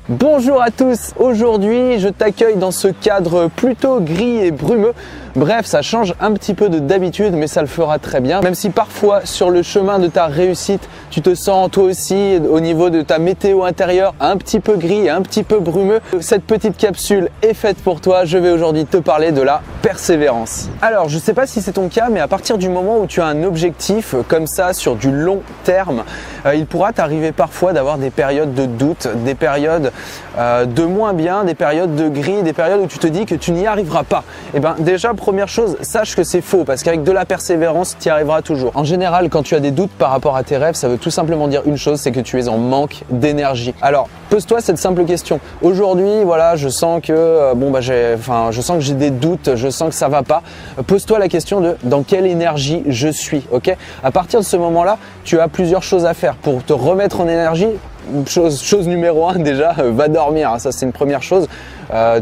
Bonjour à tous, aujourd'hui je t'accueille dans ce cadre plutôt gris et brumeux. Bref, ça change un petit peu de d'habitude, mais ça le fera très bien. Même si parfois sur le chemin de ta réussite, tu te sens toi aussi au niveau de ta météo intérieure un petit peu gris et un petit peu brumeux. Cette petite capsule est faite pour toi. Je vais aujourd'hui te parler de la persévérance. Alors, je ne sais pas si c'est ton cas, mais à partir du moment où tu as un objectif comme ça sur du long terme, il pourra t'arriver parfois d'avoir des périodes de doute, des périodes de moins bien, des périodes de gris, des périodes où tu te dis que tu n'y arriveras pas. Et bien déjà, première chose, sache que c'est faux parce qu'avec de la persévérance, tu y arriveras toujours. En général, quand tu as des doutes par rapport à tes rêves, ça veut tout simplement dire une chose, c'est que tu es en manque d'énergie. Alors, pose-toi cette simple question. Aujourd'hui, voilà, je sens que je sens que j'ai des doutes, je sens que ça va pas. Pose-toi la question de dans quelle énergie je suis, ok? À partir de ce moment-là, tu as plusieurs choses à faire pour te remettre en énergie. Chose numéro 1 déjà, va dormir, ça c'est une première chose.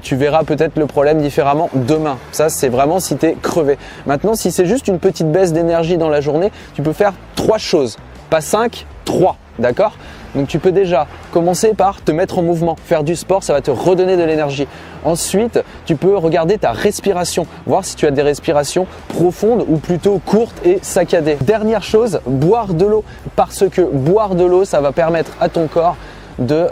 Tu verras peut-être le problème différemment demain. Ça c'est vraiment si tu es crevé. Maintenant, si c'est juste une petite baisse d'énergie dans la journée, tu peux faire 3 choses. Pas 5, 3, d'accord? Donc tu peux déjà commencer par te mettre en mouvement, faire du sport, ça va te redonner de l'énergie. Ensuite, tu peux regarder ta respiration, voir si tu as des respirations profondes ou plutôt courtes et saccadées. Dernière chose, boire de l'eau, parce que boire de l'eau, ça va permettre à ton corps de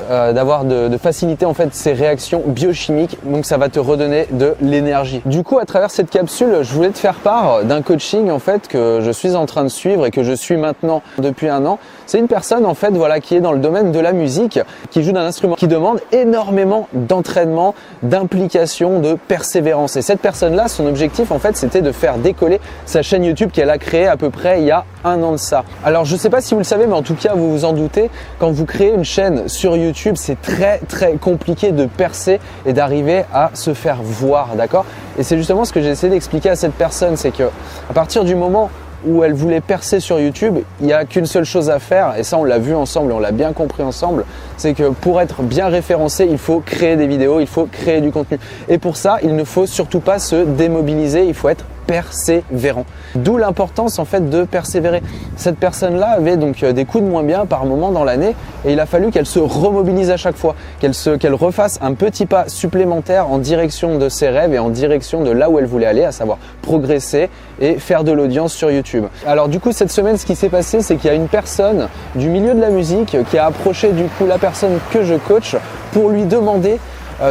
faciliter en fait ces réactions biochimiques, donc ça va te redonner de l'énergie. Du coup, à travers cette capsule, je voulais te faire part d'un coaching en fait que je suis en train de suivre et que je suis maintenant depuis 1 an. C'est une personne en fait qui est dans le domaine de la musique, qui joue d'un instrument qui demande énormément d'entraînement, d'implication, de persévérance. Et cette personne-là, son objectif en fait, c'était de faire décoller sa chaîne YouTube qu'elle a créée à peu près il y a 1 an de ça. Alors, je sais pas si vous le savez, mais en tout cas, vous vous en doutez, quand vous créez une chaîne sur YouTube, c'est très compliqué de percer et d'arriver à se faire voir, d'accord? Et c'est justement ce que j'ai essayé d'expliquer à cette personne, c'est que à partir du moment où elle voulait percer sur YouTube, il n'y a qu'une seule chose à faire, et ça on l'a vu ensemble et on l'a bien compris ensemble, c'est que pour être bien référencé, il faut créer des vidéos, il faut créer du contenu. Et pour ça, il ne faut surtout pas se démobiliser, il faut être persévérant. D'où l'importance en fait de persévérer. Cette personne-là avait donc des coups de moins bien par moment dans l'année et il a fallu qu'elle se remobilise à chaque fois, qu'elle refasse un petit pas supplémentaire en direction de ses rêves et en direction de là où elle voulait aller, à savoir progresser et faire de l'audience sur YouTube. Alors du coup, cette semaine, ce qui s'est passé, c'est qu'il y a une personne du milieu de la musique qui a approché du coup la personne que je coach pour lui demander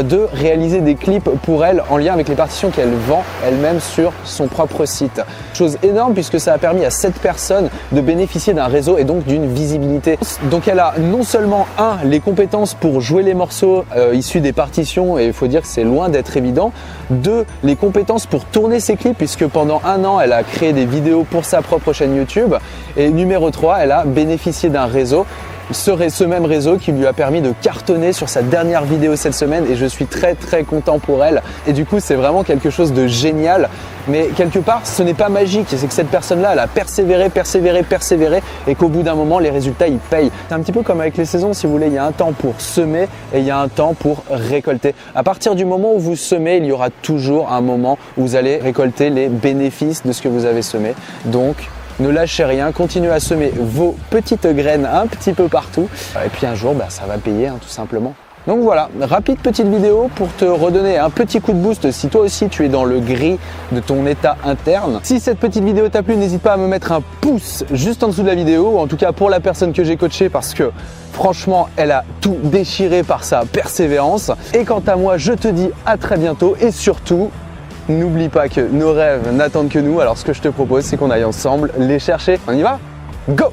de réaliser des clips pour elle en lien avec les partitions qu'elle vend elle-même sur son propre site. Chose énorme puisque ça a permis à cette personne de bénéficier d'un réseau et donc d'une visibilité. Donc elle a non seulement les compétences pour jouer les morceaux issus des partitions, et il faut dire que c'est loin d'être évident. 2, les compétences pour tourner ses clips puisque pendant 1 an elle a créé des vidéos pour sa propre chaîne YouTube. Et numéro 3, elle a bénéficié d'un réseau. Ce même réseau qui lui a permis de cartonner sur sa dernière vidéo cette semaine, et je suis très content pour elle. Et du coup, c'est vraiment quelque chose de génial. Mais quelque part, ce n'est pas magique. C'est que cette personne-là, elle a persévéré et qu'au bout d'un moment, les résultats, ils payent. C'est un petit peu comme avec les saisons, si vous voulez. Il y a un temps pour semer et il y a un temps pour récolter. À partir du moment où vous semez, il y aura toujours un moment où vous allez récolter les bénéfices de ce que vous avez semé. Donc, ne lâchez rien, continuez à semer vos petites graines un petit peu partout. Et puis un jour, ça va payer tout simplement. Donc voilà, rapide petite vidéo pour te redonner un petit coup de boost si toi aussi tu es dans le gris de ton état interne. Si cette petite vidéo t'a plu, n'hésite pas à me mettre un pouce juste en dessous de la vidéo, ou en tout cas pour la personne que j'ai coachée, parce que franchement, elle a tout déchiré par sa persévérance. Et quant à moi, je te dis à très bientôt, et surtout, n'oublie pas que nos rêves n'attendent que nous. Alors ce que je te propose, c'est qu'on aille ensemble les chercher. On y va? Go!